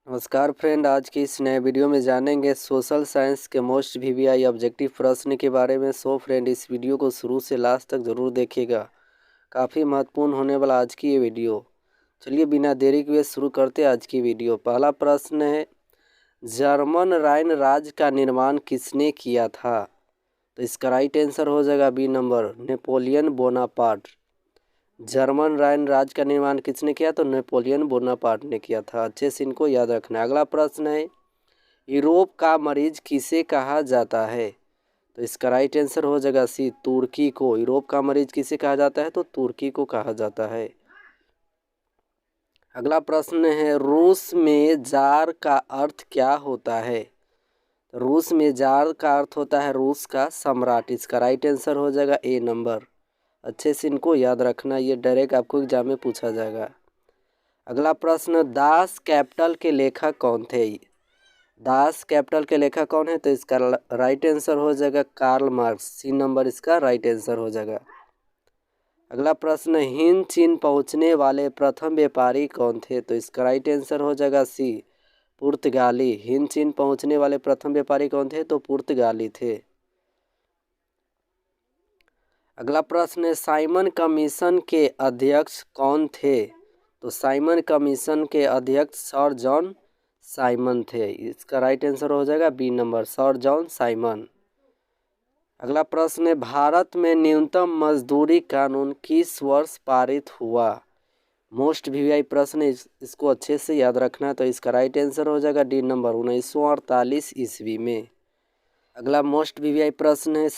नमस्कार फ्रेंड, आज की इस नए वीडियो में जानेंगे सोशल साइंस के मोस्ट वीवीआई ऑब्जेक्टिव प्रश्न के बारे में। सो फ्रेंड, इस वीडियो को शुरू से लास्ट तक ज़रूर देखिएगा, काफ़ी महत्वपूर्ण होने वाला आज की ये वीडियो। चलिए बिना देरी किए शुरू करते आज की वीडियो। पहला प्रश्न है, जर्मन राइन राज्य का निर्माण किसने किया था? तो इसका राइट आंसर हो जाएगा B number, Napoleon Bonaparte. German Rhine राज्य का निर्माण किसने किया? तो नेपोलियन बोनापार्ट ने किया था। अच्छे से इनको याद रखना है। अगला प्रश्न है, यूरोप का मरीज किसे कहा जाता है? तो इसका राइट आंसर हो जाएगा सी, तुर्की को। यूरोप का मरीज किसे कहा जाता है? तो तुर्की को कहा जाता है। अगला प्रश्न है, रूस में जार का अर्थ क्या होता है? तो रूस में जार का अर्थ होता है रूस का सम्राट। इसका राइट आंसर हो जाएगा ए नंबर। अच्छे से इनको याद रखना, ये डायरेक्ट आपको एग्जाम में पूछा जाएगा। अगला प्रश्न, दास कैपिटल के लेखक कौन थे? दास कैपिटल के लेखक कौन है? तो इसका राइट आंसर हो जाएगा कार्ल मार्क्स। सी नंबर इसका राइट आंसर हो जाएगा। अगला प्रश्न, हिंद चीन पहुंचने वाले प्रथम व्यापारी कौन थे? तो इसका राइट आंसर हो जाएगा सी, पुर्तगाली। हिंद चीन पहुंचने वाले प्रथम व्यापारी कौन थे? तो पुर्तगाली थे। अगला प्रश्न है, साइमन कमीशन के अध्यक्ष कौन थे? तो साइमन कमीशन के अध्यक्ष सर जॉन साइमन थे। इसका राइट आंसर हो जाएगा B number, sir John Simon. अगला प्रश्न है, भारत में न्यूनतम मजदूरी कानून किस वर्ष पारित हुआ? मोस्ट वीवीआई प्रश्न है, इसको अच्छे से याद रखना। तो इसका राइट आंसर हो जाएगा डी नंबर, 1948 ईस्वी में। अगला मोस्ट वीवीआई प्रश्न है,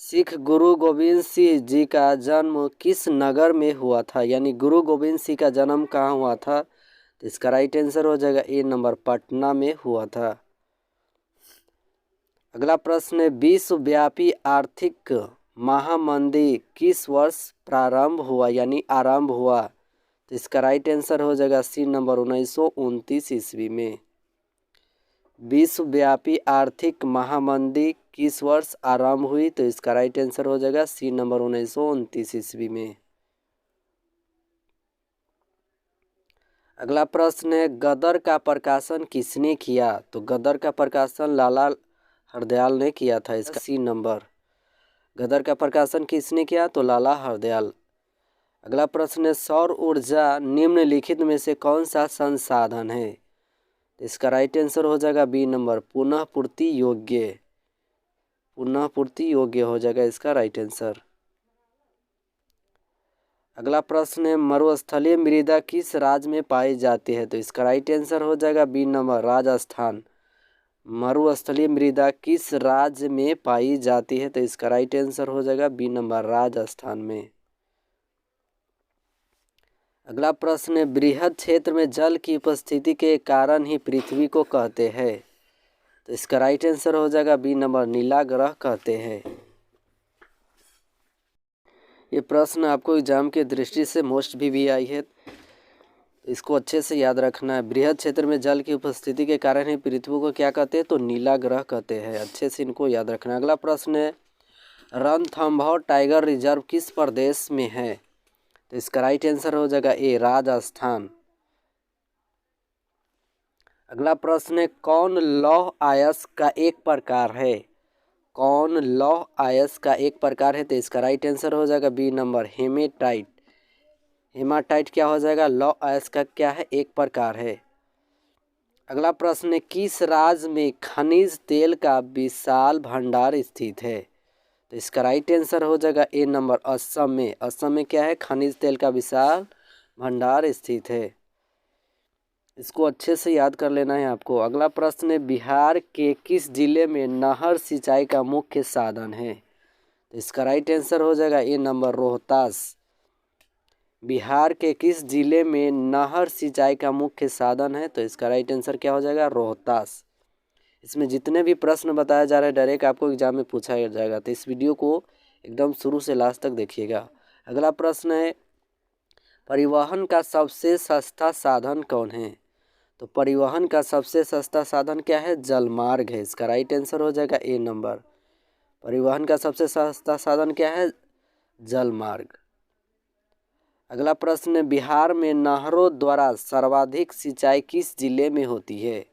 सिख गुरु गोविंद सिंह जी का जन्म किस नगर में हुआ था? यानी गुरु गोविंद सिंह का जन्म कहाँ हुआ था? तो इसका राइट आंसर हो जाएगा ए नंबर, पटना में हुआ था। अगला प्रश्न है, विश्वव्यापी आर्थिक महामंदी किस वर्ष प्रारंभ हुआ यानी आरंभ हुआ? तो इसका राइट आंसर हो जाएगा सी नंबर, 1929 ईस्वी में। विश्वव्यापी आर्थिक महामंदी किस वर्ष आरंभ हुई? तो इसका राइट आंसर हो जाएगा सी नंबर, 1929 ईस्वी में। अगला प्रश्न है, गदर का प्रकाशन किसने किया? तो गदर का प्रकाशन लाला हरदयाल ने किया था। इसका सी नंबर। गदर का प्रकाशन किसने किया? तो लाला हरदयाल। अगला प्रश्न है, सौर ऊर्जा निम्नलिखित में से कौन सा संसाधन है? तो इसका राइट आंसर हो जाएगा बी नंबर, पुनः पूर्ति योग्य। पुनः पूर्ति योग्य हो जाएगा इसका राइट आंसर। अगला प्रश्न है, मरुस्थलीय मृदा किस राज्य में पाई जाती है? तो इसका राइट आंसर हो जाएगा बी नंबर, राजस्थान। मरुस्थलीय मृदा किस राज्य में पाई जाती है? तो इसका राइट आंसर हो जाएगा बी नंबर, राजस्थान में। अगला प्रश्न है, बृहद क्षेत्र में जल की उपस्थिति के कारण ही पृथ्वी को कहते हैं। तो इसका राइट आंसर हो जाएगा बी नंबर, नीला ग्रह कहते हैं। ये प्रश्न आपको एग्जाम के दृष्टि से मोस्ट वीवीआई है, इसको अच्छे से याद रखना है। बृहद क्षेत्र में जल की उपस्थिति के कारण ही पृथ्वी को क्या कहते हैं? तो नीला ग्रह कहते हैं। अच्छे से इनको याद रखना है। अगला प्रश्न है, रणथंभौर टाइगर रिजर्व किस प्रदेश में है? तो इसका राइट आंसर हो जाएगा ए, राजस्थान। अगला प्रश्न है, कौन लौह अयस्क का एक प्रकार है? कौन लौह अयस्क का एक प्रकार है? तो इसका राइट आंसर हो जाएगा बी नंबर, हेमेटाइट। हेमाटाइट क्या हो जाएगा? लौह अयस्क का क्या है? एक प्रकार है। अगला प्रश्न है, किस राज्य में खनिज तेल का विशाल भंडार स्थित है? तो इसका राइट आंसर हो जाएगा ए नंबर, असम में। असम में क्या है? खनिज तेल का विशाल भंडार स्थित है। इसको अच्छे से याद कर लेना है आपको। अगला प्रश्न है, बिहार के किस जिले में नहर सिंचाई का मुख्य साधन है? तो इसका राइट आंसर हो जाएगा ए नंबर, रोहतास। बिहार के किस जिले में नहर सिंचाई का मुख्य साधन है? तो इसका राइट आंसर क्या हो जाएगा? रोहतास। इसमें जितने भी प्रश्न बताया जा रहा है डायरेक्ट आपको एग्जाम में पूछा जाएगा, तो इस वीडियो को एकदम शुरू से लास्ट तक देखिएगा। अगला प्रश्न है, परिवहन का सबसे सस्ता साधन कौन है? तो परिवहन का सबसे सस्ता साधन क्या है? जलमार्ग है। इसका राइट आंसर हो जाएगा ए नंबर। परिवहन का सबसे सस्ता साधन क्या है? जलमार्ग। अगला प्रश्न, बिहार में नहरों द्वारा सर्वाधिक सिंचाई किस जिले में होती है?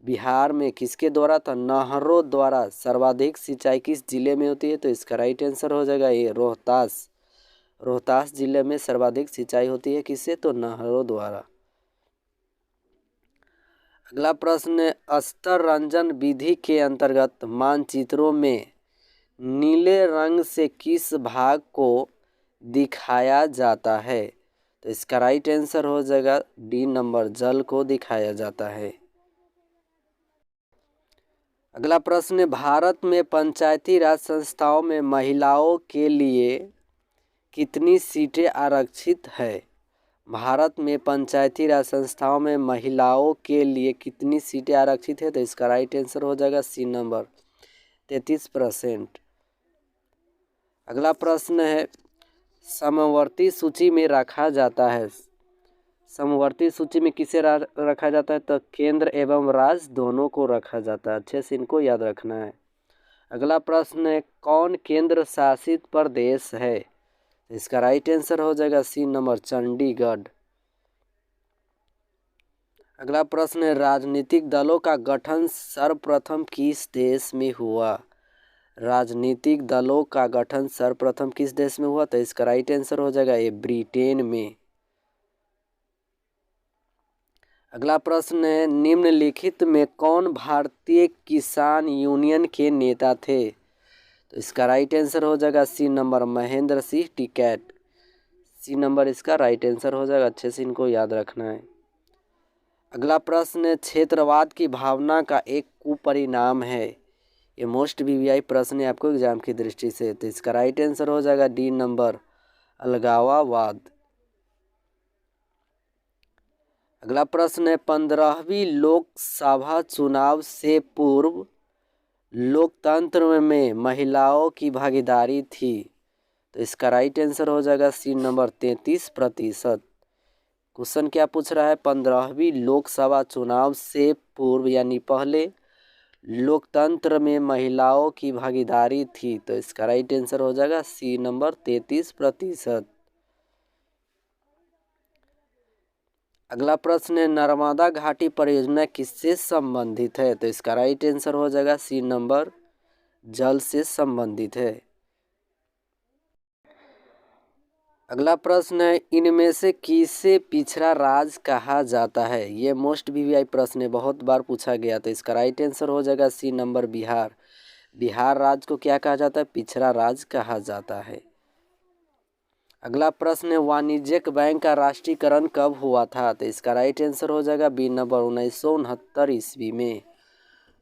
बिहार में किसके द्वारा? तो नहरों द्वारा सर्वाधिक सिंचाई किस जिले में होती है? तो इसका राइट आंसर हो जाएगा ये रोहतास। रोहतास जिले में सर्वाधिक सिंचाई होती है किससे? तो नहरों द्वारा। अगला प्रश्न, स्तर रंजन विधि के अंतर्गत मानचित्रों में नीले रंग से किस भाग को दिखाया जाता है? तो इसका राइट आंसर हो जाएगा डी नंबर, जल को दिखाया जाता है। अगला प्रश्न, भारत में पंचायती राज संस्थाओं में महिलाओं के लिए कितनी सीटें आरक्षित है? भारत में पंचायती राज संस्थाओं में महिलाओं के लिए कितनी सीटें आरक्षित है? तो इसका राइट आंसर हो जाएगा सी नंबर, 33%। अगला प्रश्न है, समवर्ती सूची में रखा जाता है। समवर्ती सूची में किसे रखा जाता है? तो केंद्र एवं राज्य दोनों को रखा जाता है। अच्छे से इनको याद रखना है। अगला प्रश्न है, कौन केंद्र शासित प्रदेश है? इसका राइट आंसर हो जाएगा सी नंबर, चंडीगढ़। अगला प्रश्न है, राजनीतिक दलों का गठन सर्वप्रथम किस देश में हुआ? राजनीतिक दलों का गठन सर्वप्रथम किस देश में हुआ? तो इसका राइट आंसर हो जाएगा ये ब्रिटेन में। अगला प्रश्न है, निम्नलिखित में कौन भारतीय किसान यूनियन के नेता थे? तो इसका राइट आंसर हो जाएगा C number, Mahendra Singh Tikait. C number इसका राइट आंसर हो जाएगा। अच्छे से इनको याद रखना है। अगला प्रश्न, क्षेत्रवाद की भावना का एक कुपरिणाम है। ये मोस्ट वीवीआई प्रश्न है आपको एग्जाम की दृष्टि से। तो इसका राइट आंसर हो जाएगा डी नंबर, अलगाववाद। अगला प्रश्न है, 15वीं लोकसभा चुनाव से पूर्व लोकतंत्र में महिलाओं की भागीदारी थी। तो इसका राइट आंसर हो जाएगा सी नंबर, 33%। क्वेश्चन क्या पूछ रहा है? 15वीं लोकसभा चुनाव से पूर्व यानी पहले लोकतंत्र में महिलाओं की भागीदारी थी। तो इसका राइट आंसर हो जाएगा सी नंबर, 33%। अगला प्रश्न है, नर्मदा घाटी परियोजना किससे संबंधित है? तो इसका राइट आंसर हो जाएगा सी नंबर, जल से संबंधित है। अगला प्रश्न है, इनमें से किसे पिछड़ा राज्य कहा जाता है? ये मोस्ट वीवीआई प्रश्न है, बहुत बार पूछा गया। तो इसका राइट आंसर हो जाएगा सी नंबर, बिहार। बिहार राज्य को क्या कहा जाता है? पिछड़ा राज्य कहा जाता है। अगला प्रश्न है, वाणिज्यिक बैंक का राष्ट्रीयकरण कब हुआ था? तो इसका राइट आंसर हो जाएगा बी नंबर, 1969 ईस्वी में।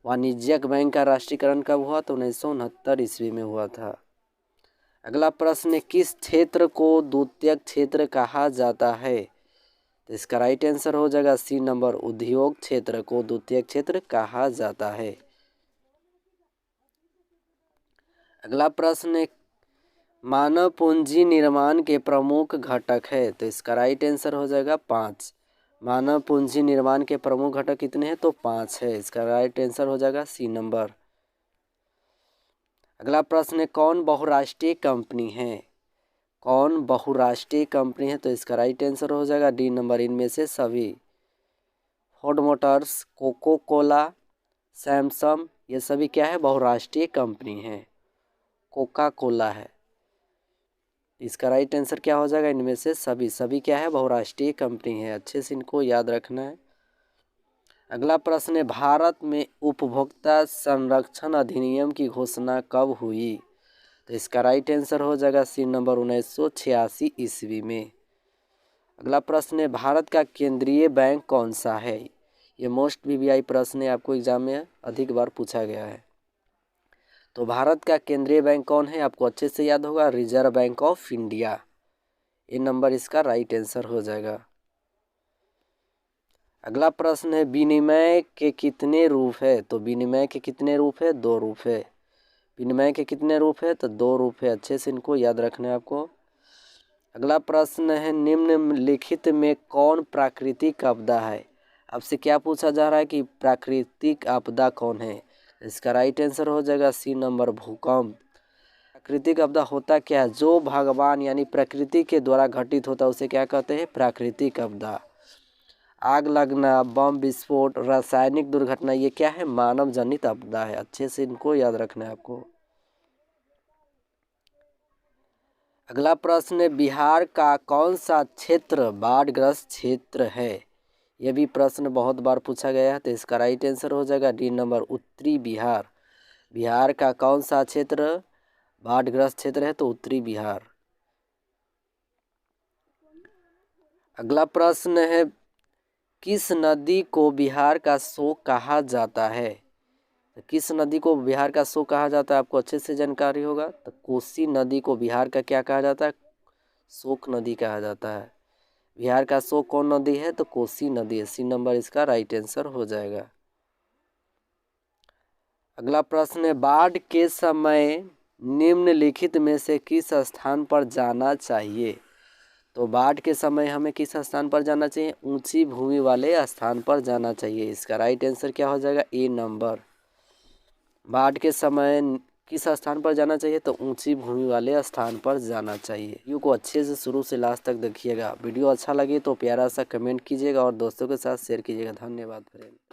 वाणिज्यिक बैंक का राष्ट्रीयकरण कब हुआ? तो 1969 ईस्वी में हुआ था। अगला प्रश्न है, किस क्षेत्र को द्वितीयक क्षेत्र कहा जाता है? तो इसका राइट आंसर हो जाएगा सी नंबर, उद्योग क्षेत्र को द्वितीयक क्षेत्र कहा जाता है। अगला प्रश्न है, मानव पूंजी निर्माण के प्रमुख घटक है। तो इसका राइट आंसर हो जाएगा 5। मानव पूंजी निर्माण के प्रमुख घटक कितने हैं? तो 5 है। इसका राइट आंसर हो जाएगा सी नंबर। अगला प्रश्न है, कौन बहुराष्ट्रीय कंपनी है? कौन बहुराष्ट्रीय कंपनी है? तो इसका राइट आंसर हो जाएगा डी नंबर, इनमें से सभी। Ford Motors, Coca Cola, Samsung, ये सभी क्या है? बहुराष्ट्रीय कंपनी है। कोका कोला है। इसका राइट आंसर क्या हो जाएगा? इनमें से सभी क्या है? बहुराष्ट्रीय कंपनी है। अच्छे से इनको याद रखना है। अगला प्रश्न है, भारत में उपभोक्ता संरक्षण अधिनियम की घोषणा कब हुई? तो इसका राइट आंसर हो जाएगा सी नंबर, 1986 ईस्वी में। अगला प्रश्न है, भारत का केंद्रीय बैंक कौन सा है? ये मोस्ट वीवीआई प्रश्न है, आपको एग्जाम में अधिक बार पूछा गया है। तो भारत का केंद्रीय बैंक कौन है? आपको अच्छे से याद होगा, रिजर्व बैंक ऑफ इंडिया। ये नंबर इसका राइट आंसर हो जाएगा। अगला प्रश्न है, विनिमय के कितने रूप है? तो विनिमय के कितने रूप है? 2 रूप है। विनिमय के कितने रूप है? तो 2 रूप है। अच्छे से इनको याद रखना है आपको। अगला प्रश्न है, निम्नलिखित में कौन प्राकृतिक आपदा है? आपसे क्या पूछा जा रहा है कि प्राकृतिक आपदा कौन है? इसका राइट आंसर हो जाएगा सी नंबर, भूकंप। प्राकृतिक आपदा होता क्या है? जो भगवान यानी प्रकृति के द्वारा घटित होता है उसे क्या कहते हैं? प्राकृतिक आपदा। आग लगना, बम विस्फोट, रासायनिक दुर्घटना, ये क्या है? मानव जनित आपदा है। अच्छे से इनको याद रखना है आपको। अगला प्रश्न है, बिहार का कौन सा क्षेत्र बाढ़ग्रस्त क्षेत्र है? यह भी प्रश्न बहुत बार पूछा गया है, तो इसका राइट आंसर हो जाएगा डी नंबर, उत्तरी बिहार। बिहार का कौन सा क्षेत्र बाढ़ग्रस्त क्षेत्र है? तो उत्तरी बिहार। अगला प्रश्न है, किस नदी को बिहार का शोक कहा जाता है? तो किस नदी को बिहार का शोक कहा जाता है? आपको अच्छे से जानकारी होगा। तो कोसी नदी को बिहार का क्या कहा जाता है? शोक नदी कहा जाता है। बिहार का शोक कौन नदी है? तो कोसी नदी है। सी नंबर इसका राइट आंसर हो जाएगा। अगला प्रश्न है, बाढ़ के समय निम्नलिखित में से किस स्थान पर जाना चाहिए? तो बाढ़ के समय हमें किस स्थान पर जाना चाहिए? ऊंची भूमि वाले स्थान पर जाना चाहिए। इसका राइट आंसर क्या हो जाएगा? ए नंबर। बाढ़ के समय किस स्थान पर जाना चाहिए? तो ऊंची भूमि वाले स्थान पर जाना चाहिए। वीडियो को अच्छे से शुरू से लास्ट तक देखिएगा। वीडियो अच्छा लगे तो प्यारा सा कमेंट कीजिएगा और दोस्तों के साथ शेयर कीजिएगा। धन्यवाद फ्रेंड।